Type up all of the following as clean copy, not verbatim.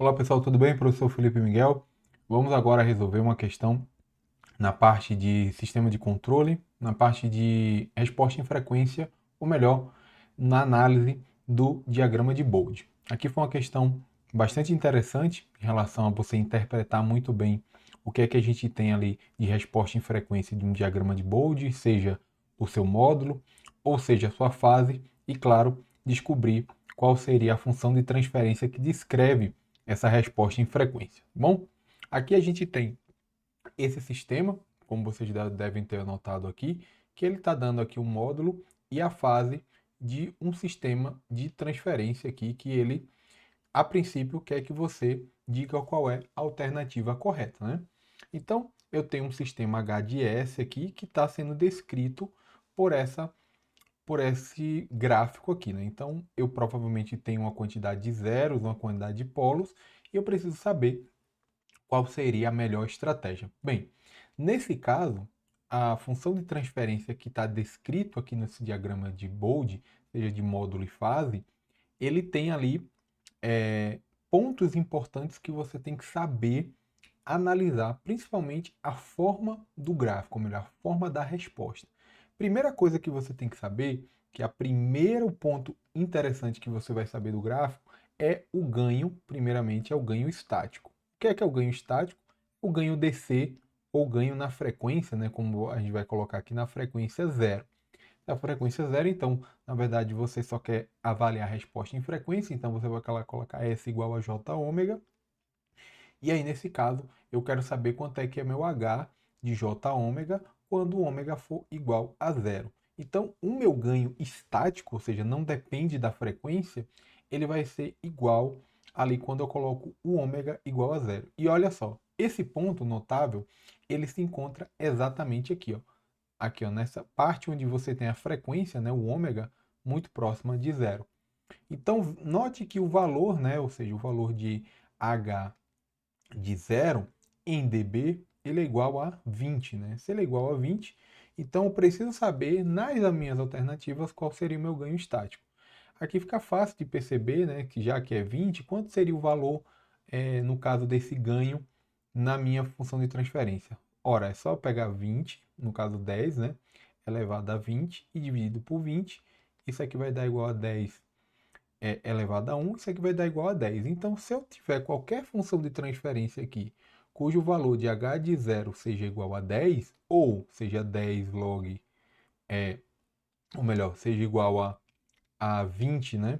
Olá pessoal, tudo bem? Professor Felipe Miguel. Vamos agora resolver uma questão na parte de sistema de controle, na parte de resposta em frequência, ou melhor, na análise do diagrama de Bode. Aqui foi uma questão bastante interessante em relação a você interpretar muito bem o que é que a gente tem ali de resposta em frequência de um diagrama de Bode, seja o seu módulo, ou seja a sua fase, e claro, descobrir qual seria a função de transferência que descreve essa resposta em frequência. Bom, aqui a gente tem esse sistema, como vocês devem ter anotado aqui, que ele está dando aqui um módulo e a fase de um sistema de transferência aqui que ele, a princípio, quer que você diga qual é a alternativa correta, né? Então, eu tenho um sistema HDS aqui que está sendo descrito por esse gráfico aqui, né? Então, eu provavelmente tenho uma quantidade de zeros, uma quantidade de polos, e eu preciso saber qual seria a melhor estratégia. Bem, nesse caso, a função de transferência que está descrito aqui nesse diagrama de Bode, seja de módulo e fase, ele tem ali pontos importantes que você tem que saber analisar, principalmente a forma do gráfico, ou melhor, a forma da resposta. Primeira coisa que você tem que saber, que é o primeiro ponto interessante que você vai saber do gráfico, é o ganho, primeiramente, é o ganho estático. O que é o ganho estático? O ganho DC, ou ganho na frequência, né, como a gente vai colocar aqui na frequência zero. A frequência zero, então, na verdade, você só quer avaliar a resposta em frequência, então você vai colocar S igual a J ômega, e aí, nesse caso, eu quero saber quanto é que é meu H de J ômega quando o ômega for igual a zero. Então, o meu ganho estático, ou seja, não depende da frequência, ele vai ser igual ali quando eu coloco o ômega igual a zero. E olha só, esse ponto notável, ele se encontra exatamente aqui, ó. Aqui, ó, nessa parte onde você tem a frequência, né, o ômega, muito próxima de zero. Então, note que o valor, né, ou seja, o valor de H de zero em dB, ele é igual a 20, né? Se ele é igual a 20, então eu preciso saber nas minhas alternativas qual seria o meu ganho estático. Aqui fica fácil de perceber, né, que já que é 20, quanto seria o valor, no caso desse ganho, na minha função de transferência? Ora, é só pegar 20, no caso 10, né, elevado a 20 e dividido por 20. Isso aqui vai dar igual a 10 elevado a 1, isso aqui vai dar igual a 10. Então, se eu tiver qualquer função de transferência aqui, cujo valor de h de zero seja igual a 10, ou seja 10 log, ou melhor, seja igual a 20, né?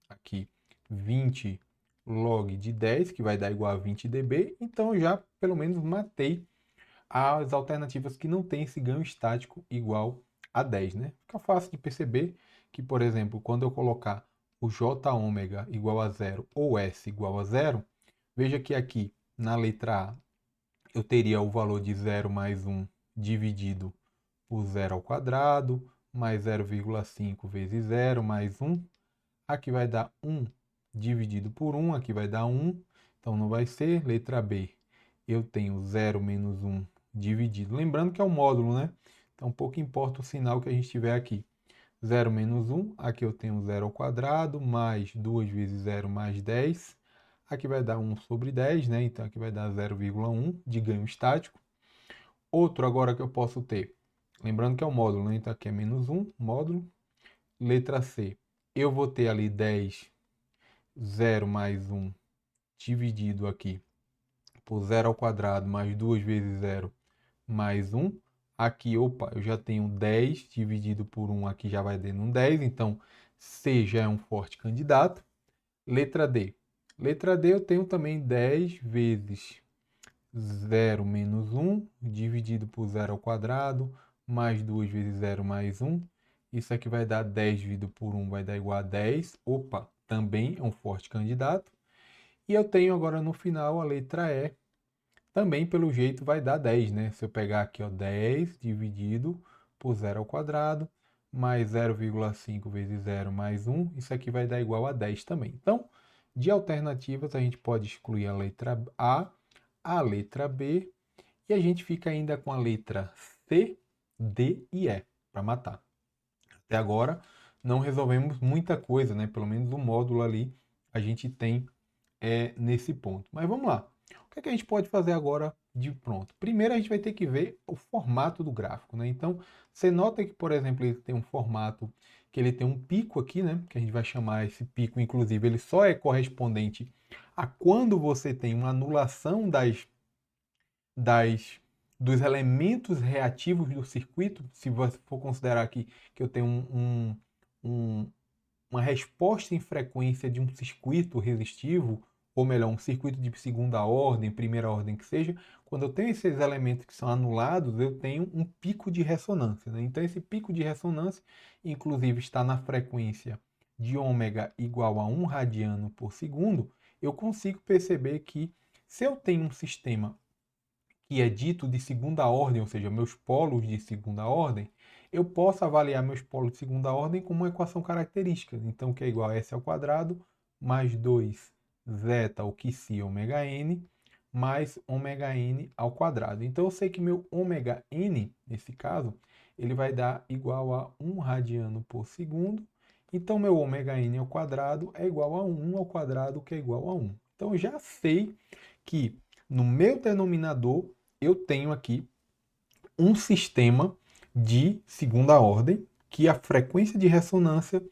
Aqui, 20 log de 10, que vai dar igual a 20 dB, então eu já pelo menos matei as alternativas que não têm esse ganho estático igual a 10, né? Fica fácil de perceber que, por exemplo, quando eu colocar o J ômega igual a zero ou S igual a zero, veja que aqui na letra A eu teria o valor de zero mais um dividido por zero ao quadrado, mais 0,5 vezes zero mais um. Aqui vai dar 1 dividido por 1, aqui vai dar 1, então não vai ser. Letra B, eu tenho 0 menos 1 dividido. Lembrando que é um módulo, né? Então pouco importa o sinal que a gente tiver aqui. 0 menos 1, aqui eu tenho 0 ao quadrado, mais 2 vezes 0 mais 10. Aqui vai dar 1 sobre 10, né? Então aqui vai dar 0,1 de ganho estático. Outro agora que eu posso ter, lembrando que é um módulo, né? Então aqui é menos 1, módulo. Letra C, eu vou ter ali 10, 0 mais 1 dividido aqui por 0 ao quadrado mais 2 vezes 0 mais 1. Aqui, opa, eu já tenho 10 dividido por 1, aqui já vai dando um 10, então C já é um forte candidato. Letra D. Letra D eu tenho também 10 vezes 0 menos 1 dividido por 0 ao quadrado mais 2 vezes 0 mais 1. Isso aqui vai dar 10 dividido por 1, vai dar igual a 10. Opa, também é um forte candidato. E eu tenho agora no final a letra E. Também, pelo jeito, vai dar 10, né? Se eu pegar aqui, ó, 10 dividido por 0 ao quadrado, mais 0,5 vezes 0 mais 1, isso aqui vai dar igual a 10 também. Então, de alternativas, a gente pode excluir a letra a letra B, e a gente fica ainda com a letra C, D e E para matar. Até agora, não resolvemos muita coisa, né? Pelo menos o módulo ali, a gente tem nesse ponto. Mas vamos lá. O que é que a gente pode fazer agora de pronto? Primeiro a gente vai ter que ver o formato do gráfico, né? Então, você nota que, por exemplo, ele tem um formato que ele tem um pico aqui, né? Que a gente vai chamar esse pico, inclusive, ele só é correspondente a quando você tem uma anulação das dos elementos reativos do circuito. Se você for considerar aqui que eu tenho um, uma resposta em frequência de um circuito resistivo, ou melhor, um circuito de segunda ordem, primeira ordem que seja, quando eu tenho esses elementos que são anulados, eu tenho um pico de ressonância, né? Então, esse pico de ressonância, inclusive, está na frequência de ômega igual a 1 radiano por segundo. Eu consigo perceber que, se eu tenho um sistema que é dito de segunda ordem, ou seja, meus polos de segunda ordem, eu posso avaliar meus polos de segunda ordem como uma equação característica. Então, que é igual a S ao quadrado mais 2 zeta, ou que se ômega n, mais ômega n ao quadrado. Então, eu sei que meu ômega n, nesse caso, ele vai dar igual a 1 radiano por segundo. Então, meu ômega n ao quadrado é igual a 1 ao quadrado, que é igual a 1. Então, eu já sei que no meu denominador eu tenho aqui um sistema de segunda ordem, que a frequência de ressonância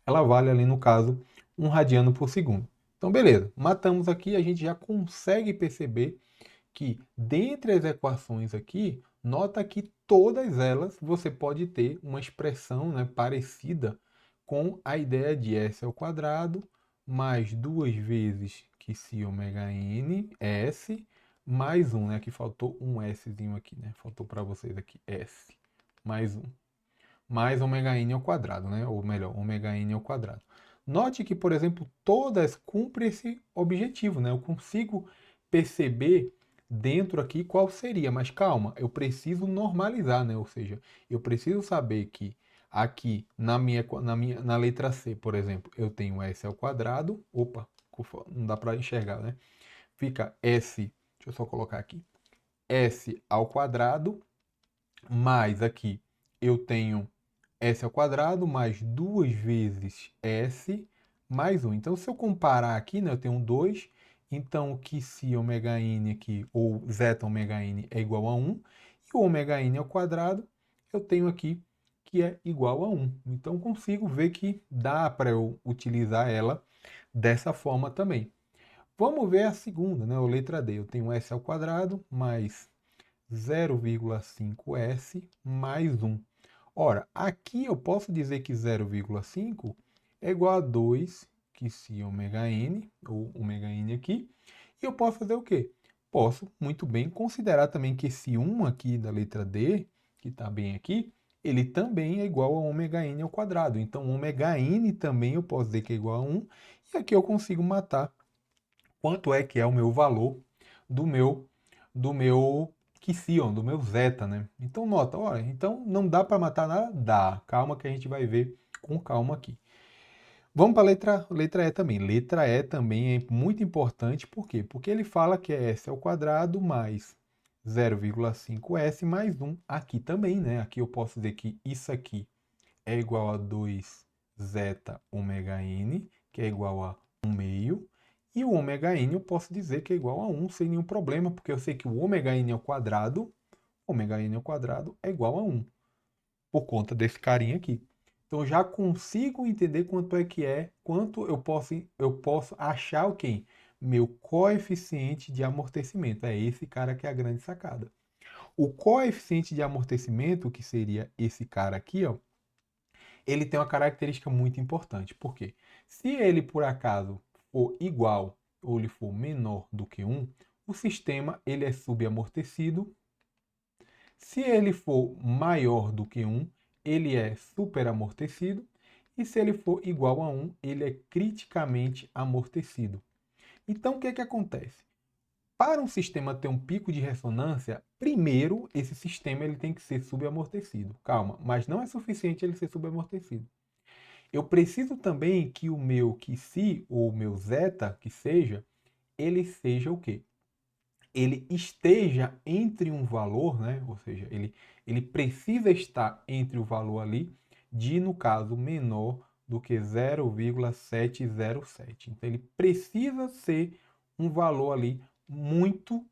ela vale ali no caso 1 radiano por segundo. Então, beleza, matamos aqui, a gente já consegue perceber que dentre as equações aqui, nota que todas elas você pode ter uma expressão, né, parecida com a ideia de S ao quadrado mais 2 vezes que se ômega n, S, mais 1, né? Aqui faltou um Szinho aqui, né? Faltou para vocês aqui, S, mais 1. Mais ômega n ao quadrado, né? Ou melhor, ômega n ao quadrado. Note que, por exemplo, todas cumprem esse objetivo, né? Eu consigo perceber dentro aqui qual seria, mas calma, eu preciso normalizar, né? Ou seja, eu preciso saber que aqui na letra C, por exemplo, eu tenho S ao quadrado. Opa, não dá para enxergar, né? Fica S, deixa eu só colocar aqui, S ao quadrado, mais aqui eu tenho S ao quadrado mais 2 vezes S mais 1. Então, se eu comparar aqui, né, eu tenho 2. Então, o que se ômega n aqui, ou zeta ômega n, é igual a 1. E o ômega n ao quadrado, eu tenho aqui que é igual a 1. Então, consigo ver que dá para eu utilizar ela dessa forma também. Vamos ver a segunda, né, a letra D. Eu tenho S ao quadrado mais 0,5S mais 1. Ora, aqui eu posso dizer que 0,5 é igual a 2 que se ômega n, ou ômega n aqui, e eu posso fazer o quê? Posso muito bem considerar também que esse 1 aqui da letra D, que está bem aqui, ele também é igual a ômega n ao quadrado. Então, ômega n também eu posso dizer que é igual a 1, e aqui eu consigo matar quanto é que é o meu valor do meu Quision, do meu zeta, né? Então nota, olha, então não dá para matar nada? Dá. Calma que a gente vai ver com calma aqui. Vamos para a letra E também. Letra E também é muito importante, por quê? Porque ele fala que é S ao quadrado mais 0,5S mais 1 aqui também, né? Aqui eu posso dizer que isso aqui é igual a 2 zeta ômega n, que é igual a 1 meio. E o ômega n eu posso dizer que é igual a 1 sem nenhum problema, porque eu sei que o ômega n ao quadrado é igual a 1, por conta desse carinha aqui. Então eu já consigo entender quanto eu posso achar o quê? Meu coeficiente de amortecimento. É esse cara que é a grande sacada. O coeficiente de amortecimento, que seria esse cara aqui, ó, ele tem uma característica muito importante. Por quê? Se ele, por acaso, for igual ou ele for menor do que 1, o sistema ele é subamortecido. Se ele for maior do que 1, ele é superamortecido. E se ele for igual a 1, ele é criticamente amortecido. Então, o que acontece? Para um sistema ter um pico de ressonância, primeiro esse sistema ele tem que ser subamortecido. Calma, mas não é suficiente ele ser subamortecido. Eu preciso também que o meu Qi, ou o meu zeta, que seja, ele seja o quê? Ele esteja entre um valor, né? Ou seja, ele precisa estar entre o valor ali de, no caso, menor do que 0,707. Então, ele precisa ser um valor ali muito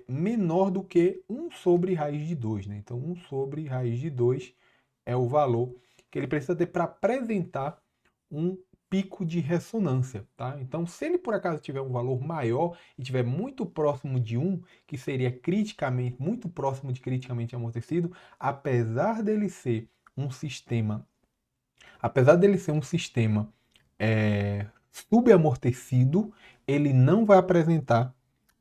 menor do que 1 sobre raiz de 2, né? Então, 1 sobre raiz de 2 é o valor que ele precisa ter para apresentar um pico de ressonância, tá? Então, se ele por acaso tiver um valor maior e tiver muito próximo de 1, que seria criticamente, muito próximo de criticamente amortecido, apesar dele ser um sistema, subamortecido, ele não vai apresentar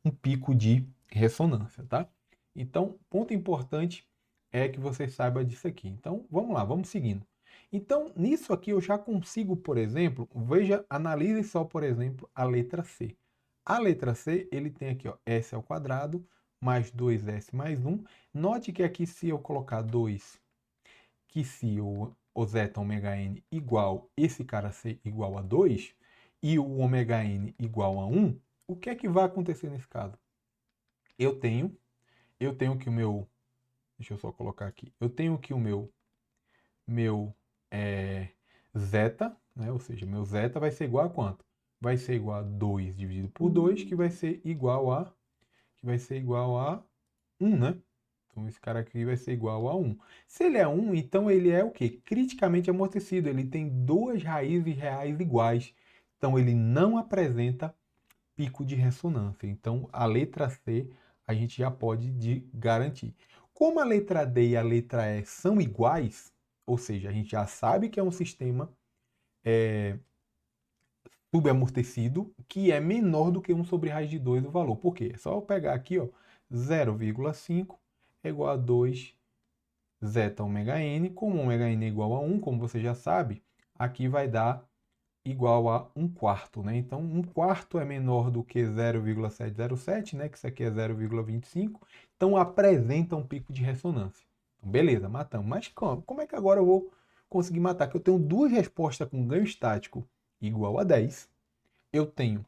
um pico de ressonância, tá? Então, ponto importante é que você saiba disso aqui. Então, vamos lá, vamos seguindo. Então, nisso aqui eu já consigo, por exemplo, veja, analise só, por exemplo, a letra C. A letra C, ele tem aqui, ó, S ao quadrado mais 2S mais 1. Note que aqui, se eu colocar 2, que se o zeta ômega n igual esse cara C igual a 2 e o ômega n igual a 1, o que é que vai acontecer nesse caso? Eu tenho que o meu, deixa eu só colocar aqui, eu tenho que o meu zeta, né? Ou seja, meu zeta vai ser igual a quanto? Vai ser igual a 2 dividido por 2, que vai ser igual a 1, né? Então esse cara aqui vai ser igual a 1. Se ele é 1, então ele é o quê? Criticamente amortecido. Ele tem duas raízes reais iguais. Então ele não apresenta pico de ressonância. Então a letra C a gente já pode garantir. Como a letra D e a letra E são iguais, ou seja, a gente já sabe que é um sistema subamortecido que é menor do que 1 sobre raiz de 2 o valor. Por quê? É só eu pegar aqui, ó, 0,5 é igual a 2 zeta ômega n. Como ômega n é igual a 1, como você já sabe, aqui vai dar igual a 1 quarto, né? Então, 1 quarto é menor do que 0,707, né? Que isso aqui é 0,25. Então, apresenta um pico de ressonância. Então, beleza, matamos. Mas como é que agora eu vou conseguir matar? Que eu tenho duas respostas com ganho estático igual a 10. Eu tenho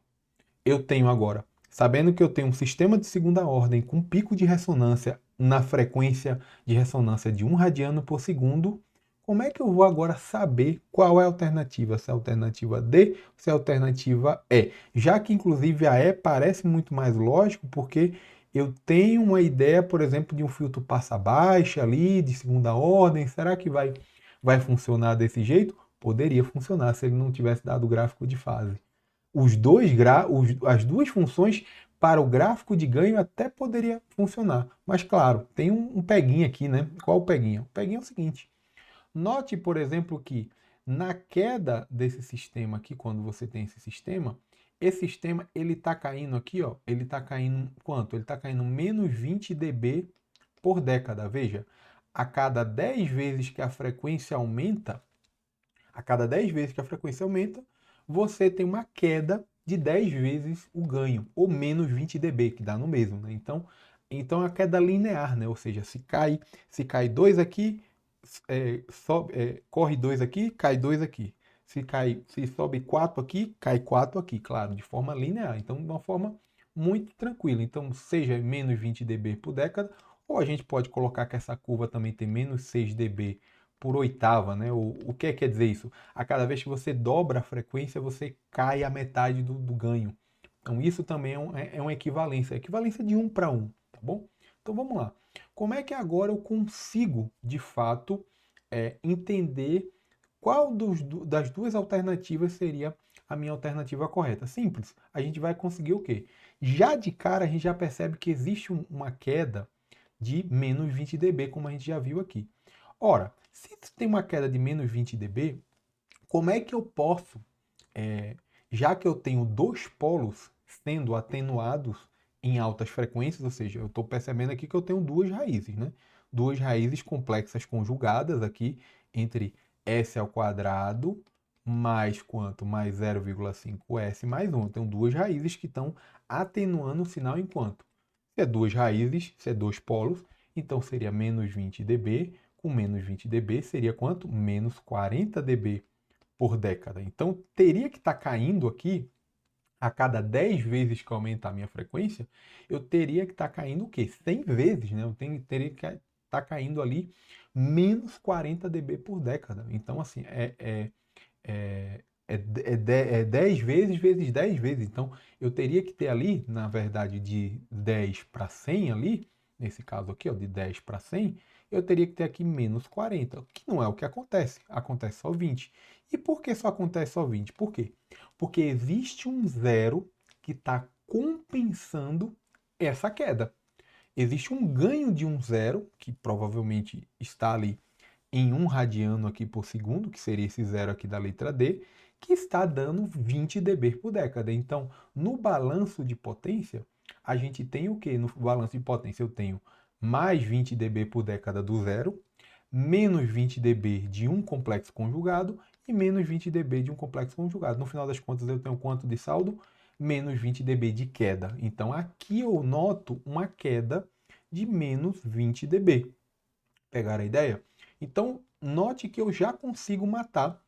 agora, sabendo que eu tenho um sistema de segunda ordem com pico de ressonância na frequência de ressonância de 1 radiano por segundo, como é que eu vou agora saber qual é a alternativa? Se é a alternativa D ou se é a alternativa E? Já que, inclusive, a E parece muito mais lógico, porque eu tenho uma ideia, por exemplo, de um filtro passa-baixa ali, de segunda ordem. Será que vai funcionar desse jeito? Poderia funcionar se ele não tivesse dado o gráfico de fase. As duas funções para o gráfico de ganho até poderia funcionar. Mas, claro, tem um peguinho aqui, né? Qual o peguinho? O peguinho é o seguinte. Note, por exemplo, que na queda desse sistema aqui, quando você tem esse sistema ele está caindo aqui, ó, ele está caindo quanto? Ele está caindo menos 20 dB por década. Veja, a cada 10 vezes que a frequência aumenta, você tem uma queda de 10 vezes o ganho, ou menos 20 dB, que dá no mesmo, né? Então é a queda linear, né? Ou seja, se cai 2 aqui, corre 2 aqui, cai 2 aqui. Se sobe 4 aqui, cai 4 aqui, claro, de forma linear. Então, de uma forma muito tranquila. Então, seja menos 20 dB por década, ou a gente pode colocar que essa curva também tem menos 6 dB por oitava, né? O que quer dizer isso? A cada vez que você dobra a frequência, você cai a metade do ganho. Então, isso também é uma equivalência. Equivalência de 1 para 1, tá bom? Então, vamos lá. Como é que agora eu consigo, de fato, entender qual das duas alternativas seria a minha alternativa correta? Simples. A gente vai conseguir o quê? Já de cara, a gente já percebe que existe uma queda de menos 20 dB, como a gente já viu aqui. Ora, se tem uma queda de menos 20 dB, como é que eu posso, já que eu tenho dois polos sendo atenuados em altas frequências, ou seja, eu estou percebendo aqui que eu tenho duas raízes, né? Duas raízes complexas conjugadas aqui entre S ao quadrado mais quanto? Mais 0,5S mais 1. Eu tenho duas raízes que estão atenuando o sinal enquanto. Se é duas raízes, se é dois polos, então seria menos 20 dB. Com menos 20 dB seria quanto? Menos 40 dB por década. Então teria que estar caindo aqui, a cada 10 vezes que aumentar a minha frequência, eu teria que estar caindo o quê? 100 vezes, né? Teria que estar caindo ali menos 40 dB por década. Então, assim, É 10 vezes 10 vezes. Então, eu teria que ter ali, na verdade, de 10 para 100 ali, nesse caso aqui, ó, de 10 para 100, eu teria que ter aqui menos 40, que não é o que acontece. Acontece só 20. E por que só acontece só 20? Por quê? Porque existe um zero que está compensando essa queda. Existe um ganho de um zero, que provavelmente está ali em 1 radiano aqui por segundo, que seria esse zero aqui da letra D, que está dando 20 dB por década. Então, no balanço de potência, a gente tem o que? No balanço de potência eu tenho mais 20 dB por década do zero, menos 20 dB de um complexo conjugado e menos 20 dB de um complexo conjugado. No final das contas, eu tenho quanto de saldo? Menos 20 dB de queda. Então, aqui eu noto uma queda de menos 20 dB. Pegaram a ideia? Então, note que eu já consigo matar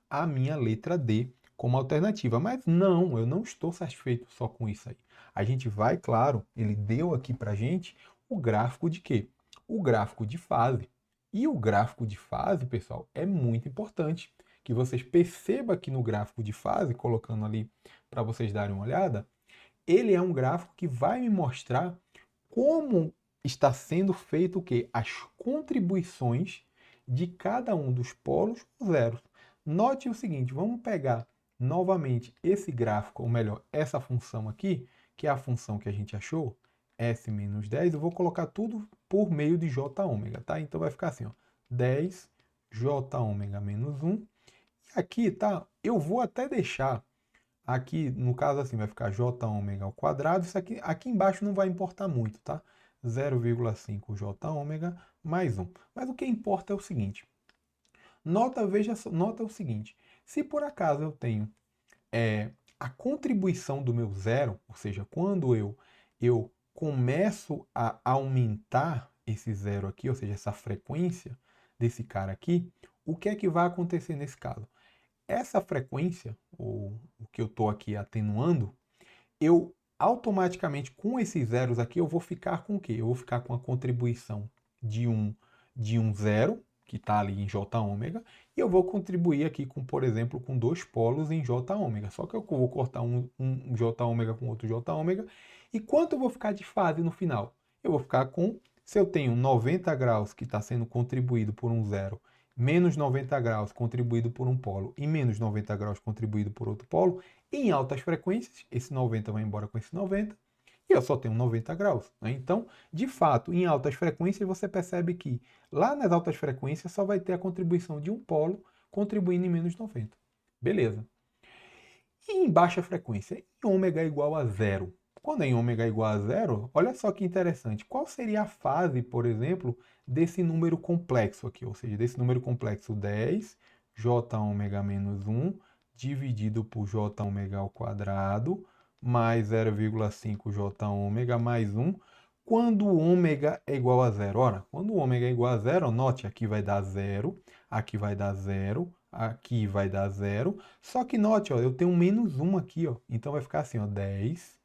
a minha letra D como alternativa. Mas não, eu não estou satisfeito só com isso aí. A gente vai, claro, ele deu aqui para gente o gráfico de quê? O gráfico de fase. E o gráfico de fase, pessoal, é muito importante que vocês percebam aqui no gráfico de fase, colocando ali para vocês darem uma olhada, ele é um gráfico que vai me mostrar como está sendo feito o quê? As contribuições de cada um dos polos zeros. Note o seguinte, vamos pegar novamente esse gráfico, ou melhor, essa função aqui, que é a função que a gente achou, S menos 10, eu vou colocar tudo por meio de J ômega, tá? Então vai ficar assim, ó, 10 J ômega menos 1. E aqui, tá? Eu vou até deixar aqui, no caso assim, vai ficar J ômega ao quadrado. Isso aqui embaixo não vai importar muito, tá? 0,5 J ômega mais 1. Mas o que importa é o seguinte. Nota o seguinte. Se por acaso eu tenho a contribuição do meu zero, ou seja, quando eu começo a aumentar esse zero aqui, ou seja, essa frequência desse cara aqui, o que é que vai acontecer nesse caso? Essa frequência, ou o que eu estou aqui atenuando, eu automaticamente com esses zeros aqui eu vou ficar com o quê? Eu vou ficar com a contribuição de um zero, que está ali em J ômega, e eu vou contribuir aqui com, por exemplo, com dois polos em J ômega. Só que eu vou cortar um J ômega com outro J ômega. E quanto eu vou ficar de fase no final? Eu vou ficar com, se eu tenho 90 graus que está sendo contribuído por um zero, menos 90 graus contribuído por um polo e menos 90 graus contribuído por outro polo, em altas frequências, esse 90 vai embora com esse 90, e eu só tenho 90 graus. Né? Então, de fato, em altas frequências, você percebe que lá nas altas frequências só vai ter a contribuição de um polo contribuindo em menos 90. Beleza. E em baixa frequência, em ômega igual a zero. Quando é em ômega igual a zero, olha só que interessante. Qual seria a fase, por exemplo, desse número complexo aqui? Ou seja, desse número complexo 10, j ômega menos 1, dividido por j ômega ao quadrado, mais 0,5 j ômega mais 1, quando o ômega é igual a zero. Ora, quando o ômega é igual a zero, note, aqui vai dar zero, aqui vai dar zero, aqui vai dar zero. Só que note, ó, eu tenho um menos 1 aqui, ó. Então vai ficar assim, ó, 10,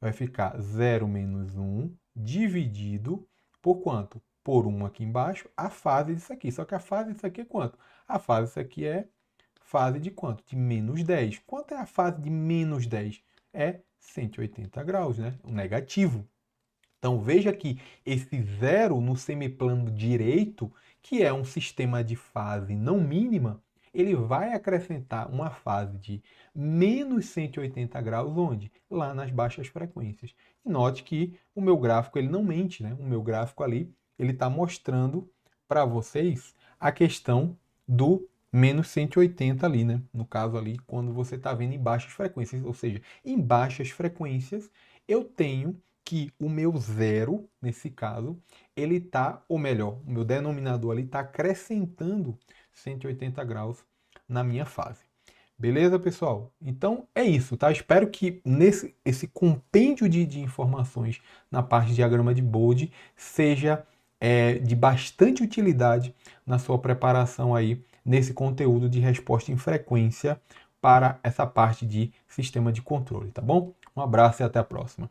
vai ficar 0 menos 1, dividido por quanto? Por 1 aqui embaixo, a fase disso aqui. Só que a fase disso aqui é quanto? A fase disso aqui é fase de quanto? De menos 10. Quanto é a fase de menos 10? É 180 graus, né? O negativo. Então veja que esse zero no semiplano direito, que é um sistema de fase não mínima, ele vai acrescentar uma fase de menos 180 graus, onde? Lá nas baixas frequências. E note que o meu gráfico ele não mente, né? O meu gráfico ali ele está mostrando para vocês a questão do menos 180 ali, né? No caso ali, quando você está vendo em baixas frequências, ou seja, em baixas frequências eu tenho que o meu zero, nesse caso, ele está, ou melhor, o meu denominador ali está acrescentando 180 graus na minha fase. Beleza, pessoal? Então é isso, tá? Espero que esse compêndio de informações na parte de diagrama de Bode seja de bastante utilidade na sua preparação aí nesse conteúdo de resposta em frequência para essa parte de sistema de controle, tá bom? Um abraço e até a próxima.